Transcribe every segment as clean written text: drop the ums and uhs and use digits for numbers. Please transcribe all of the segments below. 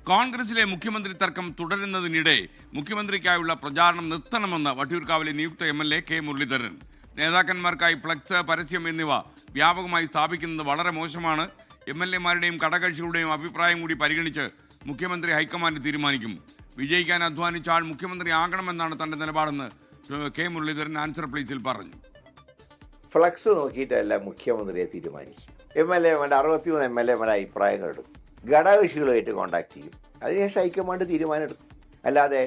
കോൺഗ്രസിലെ മുഖ്യമന്ത്രി തർക്കം തുടരുന്നതിനിടെ മുഖ്യമന്ത്രിക്കായുള്ള പ്രചാരണം നിർത്തണമെന്ന് വട്ടിയൂർക്കാവിലെ നിയുക്ത MLA കെ മുരളീധരൻ. നേതാക്കന്മാർക്കായി ഫ്ലക്സ്, പരസ്യം എന്നിവ വ്യാപകമായി സ്ഥാപിക്കുന്നത് വളരെ മോശമാണ്. MLA-മാരുടെയും ഘടകകക്ഷികളുടെയും അഭിപ്രായം കൂടി പരിഗണിച്ച് മുഖ്യമന്ത്രി ഹൈക്കമാൻഡ് തീരുമാനിക്കും. വിജയിക്കാൻ അധ്വാനിച്ച ആൾ മുഖ്യമന്ത്രി ആകണമെന്നാണ് തന്റെ നിലപാടെന്ന് കെ മുരളീധരൻ ആൻസർ പ്ലേസിൽ പറഞ്ഞു. ഫ്ലക്സ് നോക്കിയിട്ടല്ല മുഖ്യമന്ത്രിയെ തീരുമാനിക്കും. MLA-മാരുടെ 63 MLA-മാരുടെ അഭിപ്രായങ്ങൾ എടുക്കും, ഘടകകക്ഷികളുമായിട്ട് കോൺടാക്ട് ചെയ്യും, അതിനുശേഷം ഹൈക്കമാൻഡ് തീരുമാനം എടുക്കും. അല്ലാതെ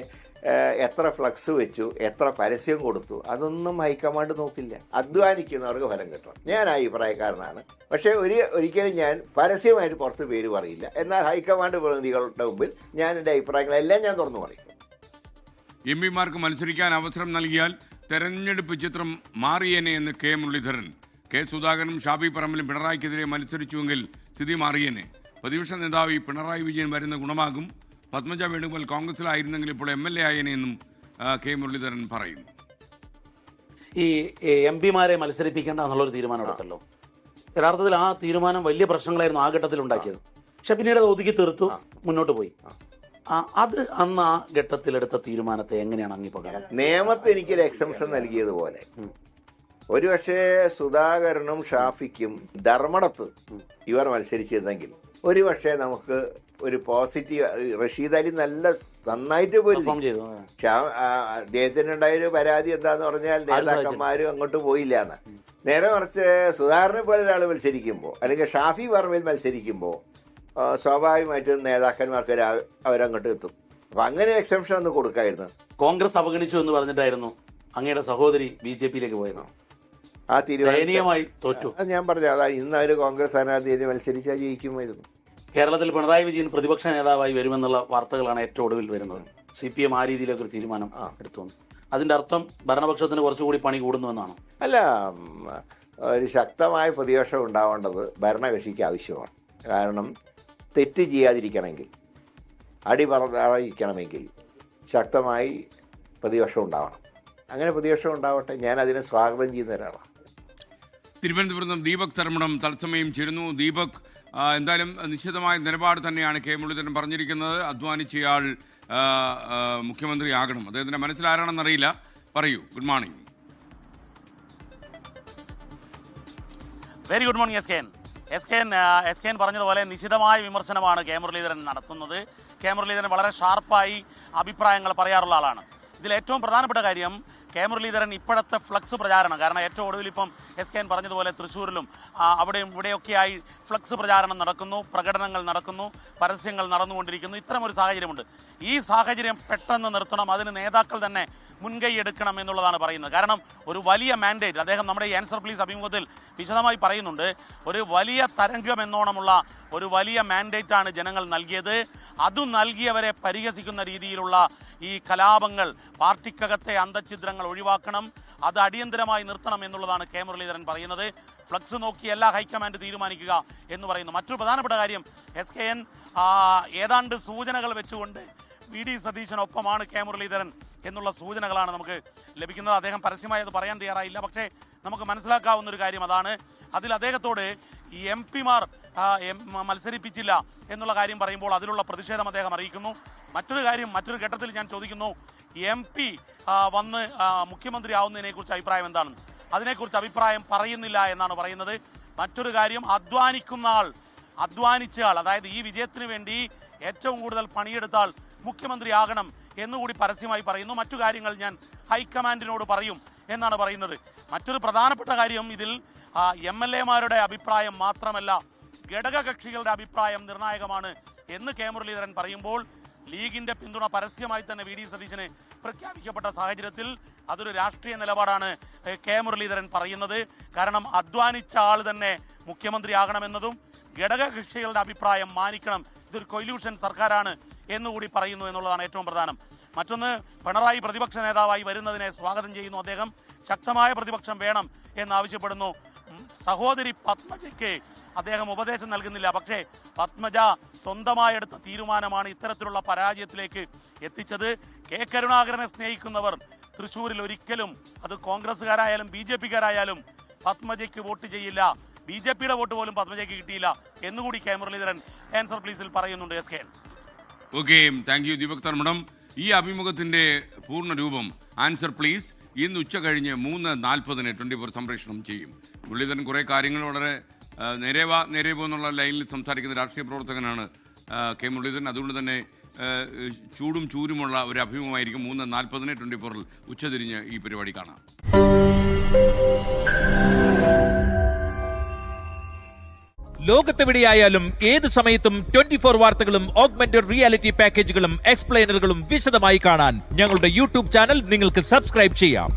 എത്ര ഫ്ലക്സ് വെച്ചു, എത്ര പരസ്യം കൊടുത്തു, അതൊന്നും ഹൈക്കമാൻഡ് നോക്കില്ല. അധ്വാനിക്കുന്നവർക്ക് ഫലം കിട്ടണം. ഞാൻ അഭിപ്രായക്കാരനാണ്, പക്ഷേ ഒരിക്കലും ഞാൻ പരസ്യമായിട്ട് പുറത്ത് പേര് പറയില്ല. എന്നാൽ ഹൈക്കമാൻഡ് പ്രതിനിധികളുടെ മുമ്പിൽ ഞാൻ എൻ്റെ അഭിപ്രായങ്ങളെല്ലാം ഞാൻ തുറന്നു പറയും. MP-മാർക്ക് മത്സരിക്കാൻ അവസരം നൽകിയാൽ തെരഞ്ഞെടുപ്പ് ചിത്രം മാറിയേനെ എന്ന് കെ മുരളീധരൻ. കെ സുധാകരനും ഷാഫി പറമ്പിലും പിണറായിക്കെതിരെ മത്സരിച്ചുവെങ്കിൽ സ്ഥിതി മാറിയേനെ. പ്രതിപക്ഷ നേതാവ് പിണറായി വിജയൻ വരുന്ന ഗുണമാകും. പത്മജ വേണുഗോപാൽ കോൺഗ്രസിലായിരുന്നെങ്കിൽ ഇപ്പോൾ MLA ആയേനെന്നും കെ മുരളീധരൻ പറയുന്നു. ഈ MP-മാരെ മത്സരിപ്പിക്കേണ്ട എന്നുള്ളൊരു തീരുമാനം എടുത്തല്ലോ. യഥാർത്ഥത്തിൽ ആ തീരുമാനം വലിയ പ്രശ്നങ്ങളായിരുന്നു ആ ഘട്ടത്തിൽ ഉണ്ടാക്കിയത്. പക്ഷെ പിന്നീട് അത് ഒതുക്കി തീർത്തു, മുന്നോട്ട് പോയി. അത് അന്ന് ആ ഘട്ടത്തിലെടുത്ത തീരുമാനത്തെ എങ്ങനെയാണ് അംഗീകരിക്കുന്നത്? നിയമത്തിൽ എനിക്കൊരു എക്സംഷൻ നൽകിയതുപോലെ ഒരുപക്ഷെ സുധാകരനും ഷാഫിക്കും ധർമ്മടത്ത് ഇവർ മത്സരിച്ചിരുന്നെങ്കിൽ ഒരുപക്ഷെ നമുക്ക് ഒരു പോസിറ്റീവ്, റഷീദ് അലി നന്നായിട്ട് പോയി. അദ്ദേഹത്തിനുണ്ടായൊരു പരാതി എന്താന്ന് പറഞ്ഞാൽ നേതാക്കന്മാരും അങ്ങോട്ട് പോയില്ല എന്ന്. നേരെ മറിച്ച് സുധാകരനെ പോലെ ഒരാൾ മത്സരിക്കുമ്പോൾ അല്ലെങ്കിൽ ഷാഫി പറമ്പിൽ മത്സരിക്കുമ്പോൾ സ്വാഭാവികമായിട്ടും നേതാക്കന്മാർക്ക് അവരങ്ങോട്ട് എത്തും. അപ്പം അങ്ങനെ എക്സംഷൻ ഒന്ന് കൊടുക്കായിരുന്നു. കോൺഗ്രസ് അവഗണിച്ചു എന്ന് പറഞ്ഞിട്ടായിരുന്നു അങ്ങയുടെ സഹോദരി BJP-യിലേക്ക് പോയത്. ആ ദയനീയമായി തോറ്റു. ഞാൻ പറഞ്ഞു, അതാ ഇന്ന് അവർ കോൺഗ്രസ് സ്ഥാനാർത്ഥിയെ മത്സരിച്ചാൽ ജയിക്കുമായിരുന്നു. കേരളത്തിൽ പിണറായി വിജയൻ പ്രതിപക്ഷ നേതാവായി വരുമെന്നുള്ള വാർത്തകളാണ് ഏറ്റവും ഒടുവിൽ വരുന്നത്. CPM ആ രീതിയിലൊക്കെ ഒരു തീരുമാനം എടുത്തു. അതിൻ്റെ അർത്ഥം ഭരണപക്ഷത്തിന് കുറച്ചുകൂടി പണി കൂടുന്നുവെന്നാണ്. അല്ല, ഒരു ശക്തമായ പ്രതിപക്ഷം ഉണ്ടാവേണ്ടത് ഭരണകക്ഷിക്ക് ആവശ്യമാണ്. കാരണം തെറ്റ് ചെയ്യാതിരിക്കണമെങ്കിൽ, അടിപറയാതിരിക്കണമെങ്കിൽ ശക്തമായി പ്രതിപക്ഷം ഉണ്ടാവണം. അങ്ങനെ പ്രതിപക്ഷം ഉണ്ടാവട്ടെ, ഞാൻ അതിനെ സ്വാഗതം ചെയ്യുന്ന ഒരാളാണ്. തിരുവനന്തപുരത്ത് ദീപക് തർമ്മണം തത്സമയം ചേരുന്നു. ദീപക്, എന്തായാലും നിശ്ചിതമായ നിലപാട് തന്നെയാണ് കെ മുരളീധരൻ പറഞ്ഞിരിക്കുന്നത്. അധ്വാനിച്ചയാൾ മുഖ്യമന്ത്രി ആകണം. അദ്ദേഹത്തിൻ്റെ മനസ്സിലാരാണെന്നറിയില്ല. പറയൂ. Good morning. Very good morning S K N പറഞ്ഞതുപോലെ നിശിതമായ വിമർശനമാണ് കെ മുരളീധരൻ നടത്തുന്നത്. കെ മുരളീധരൻ വളരെ ഷാർപ്പായി അഭിപ്രായങ്ങൾ പറയാറുള്ള ആളാണ്. ഇതിൽ ഏറ്റവും പ്രധാനപ്പെട്ട കാര്യം കെ മുരളീധരൻ ഇപ്പോഴത്തെ ഫ്ലക്സ് പ്രചാരണം. കാരണം ഏറ്റവും ഒടുവിൽ ഇപ്പം എസ് പറഞ്ഞതുപോലെ തൃശ്ശൂരിലും അവിടെയും ഇവിടെയൊക്കെയായി ഫ്ലക്സ് പ്രചാരണം നടക്കുന്നു, പ്രകടനങ്ങൾ നടക്കുന്നു, പരസ്യങ്ങൾ നടന്നുകൊണ്ടിരിക്കുന്നു. ഇത്തരമൊരു സാഹചര്യമുണ്ട്. ഈ സാഹചര്യം പെട്ടെന്ന് നിർത്തണം, അതിന് നേതാക്കൾ തന്നെ മുൻകൈ എടുക്കണം എന്നുള്ളതാണ് പറയുന്നത്. കാരണം ഒരു വലിയ മാൻഡേറ്റ് അദ്ദേഹം നമ്മുടെ ഈ ആൻസർ പ്ലീസ് അഭിമുഖത്തിൽ വിശദമായി പറയുന്നുണ്ട്. ഒരു വലിയ തരംഗം എന്നോണമുള്ള ഒരു വലിയ മാൻഡേറ്റാണ് ജനങ്ങൾ നൽകിയത്. അതും നൽകിയവരെ പരിഹസിക്കുന്ന രീതിയിലുള്ള ഈ കലാപങ്ങൾ, പാർട്ടിക്കകത്തെ അന്തഛിദ്രങ്ങൾ ഒഴിവാക്കണം, അത് അടിയന്തരമായി നിർത്തണം എന്നുള്ളതാണ് കെ മുരളീധരൻ പറയുന്നത്. ഫ്ലക്സ് നോക്കി എല്ലാ ഹൈക്കമാൻഡ് തീരുമാനിക്കുക എന്ന് പറയുന്നു. മറ്റൊരു പ്രധാനപ്പെട്ട കാര്യം SKN ഏതാണ്ട് സൂചനകൾ വെച്ചുകൊണ്ട് VD സതീശനൊപ്പമാണ് കെ മുരളീധരൻ എന്നുള്ള സൂചനകളാണ് നമുക്ക് ലഭിക്കുന്നത്. അദ്ദേഹം പരസ്യമായി അത് പറയാൻ തയ്യാറായില്ല. പക്ഷേ നമുക്ക് മനസ്സിലാക്കാവുന്ന ഒരു കാര്യം അതാണ്. അതിൽ അദ്ദേഹത്തോട് ഈ MP-മാർ മത്സരിപ്പിച്ചില്ല എന്നുള്ള കാര്യം പറയുമ്പോൾ അതിലുള്ള പ്രതിഷേധം അദ്ദേഹം അറിയിക്കുന്നു. മറ്റൊരു ഘട്ടത്തിൽ ഞാൻ ചോദിക്കുന്നു, MP വന്ന് മുഖ്യമന്ത്രി ആവുന്നതിനെക്കുറിച്ച് അഭിപ്രായം എന്താണെന്ന്. അതിനെക്കുറിച്ച് അഭിപ്രായം പറയുന്നില്ല എന്നാണ് പറയുന്നത്. മറ്റൊരു കാര്യം, അധ്വാനിച്ച ആൾ, അതായത് ഈ വിജയത്തിന് വേണ്ടി ഏറ്റവും കൂടുതൽ പണിയെടുത്ത ആൾ മുഖ്യമന്ത്രിയാകണം എന്നുകൂടി പരസ്യമായി പറയുന്നു. മറ്റു കാര്യങ്ങൾ ഞാൻ ഹൈക്കമാൻഡിനോട് പറയും എന്നാണ് പറയുന്നത്. മറ്റൊരു പ്രധാനപ്പെട്ട കാര്യം, ഇതിൽ MLA-മാരുടെ അഭിപ്രായം മാത്രമല്ല ഘടകകക്ഷികളുടെ അഭിപ്രായം നിർണായകമാണ് എന്ന് കെ മുരളീധരൻ പറയുമ്പോൾ ലീഗിന്റെ പിന്തുണ പരസ്യമായി തന്നെ VD സതീശന് പ്രഖ്യാപിക്കപ്പെട്ട സാഹചര്യത്തിൽ അതൊരു രാഷ്ട്രീയ നിലപാടാണ് കെ മുരളീധരൻ പറയുന്നത്. കാരണം അധ്വാനിച്ച ആൾ തന്നെ മുഖ്യമന്ത്രിയാകണമെന്നതും ഘടകകക്ഷികളുടെ അഭിപ്രായം മാനിക്കണം, ഇതൊരു കൊല്യൂഷൻ സർക്കാരാണ് എന്നുകൂടി പറയുന്നു എന്നുള്ളതാണ് ഏറ്റവും പ്രധാനം. മറ്റൊന്ന്, പിണറായി പ്രതിപക്ഷ നേതാവായി വരുന്നതിനെ സ്വാഗതം ചെയ്യുന്നു. അദ്ദേഹം ശക്തമായ പ്രതിപക്ഷം വേണം എന്നാവശ്യപ്പെടുന്നു. സഹോദരി പത്മജയ്ക്ക് അദ്ദേഹം ഉപദേശം നൽകുന്നില്ല. പക്ഷേ പത്മജ സ്വന്തമായി എടുത്ത തീരുമാനമാണ് ഇത്തരത്തിലുള്ള പരാജയത്തിലേക്ക് എത്തിച്ചത്. കെ കരുണാകരനെ സ്നേഹിക്കുന്നവർ തൃശ്ശൂരിൽ ഒരിക്കലും, അത് കോൺഗ്രസ്സുകാരായാലും BJP-കാരായാലും പത്മജയ്ക്ക് വോട്ട് ചെയ്യില്ല. BJP-യുടെ വോട്ട് പോലും പത്മജയ്ക്ക് കിട്ടിയില്ല എന്നുകൂടി കെ മുരളീധരൻ ആൻസർ പ്ലീസിൽ പറയുന്നുണ്ട്. SKN okay, thank you Deepak Dharmadam. ഈ അഭിമുഖത്തിന്റെ പൂർണ്ണ രൂപം ആൻസർ പ്ലീസ് ഇന്ന് ഉച്ച കഴിഞ്ഞ് 3:40 24 സംപ്രേഷണം ചെയ്യും. മുരളീധരൻ കുറേ കാര്യങ്ങൾ വളരെ നേരെ എന്നുള്ള ലൈനിൽ സംസാരിക്കുന്ന രാഷ്ട്രീയ പ്രവർത്തകനാണ് കെ മുരളീധരൻ. അതുകൊണ്ട് തന്നെ ചൂടും ചൂരുമുള്ള ഒരു അഭിമുഖമായിരിക്കും 3:40 24 ഉച്ചതിരിഞ്ഞ് ഈ പരിപാടി കാണാം. ലോകത്തെവിടെയായാലും ഏത് സമയത്തും 24 വാർത്തകളും ഓഗ്മെന്റഡ് റിയാലിറ്റി പാക്കേജുകളും എക്സ്പ്ലെയിനറുകളും വിശദമായി കാണാൻ ഞങ്ങളുടെ യൂട്യൂബ് ചാനൽ നിങ്ങൾക്ക് സബ്സ്ക്രൈബ് ചെയ്യാം.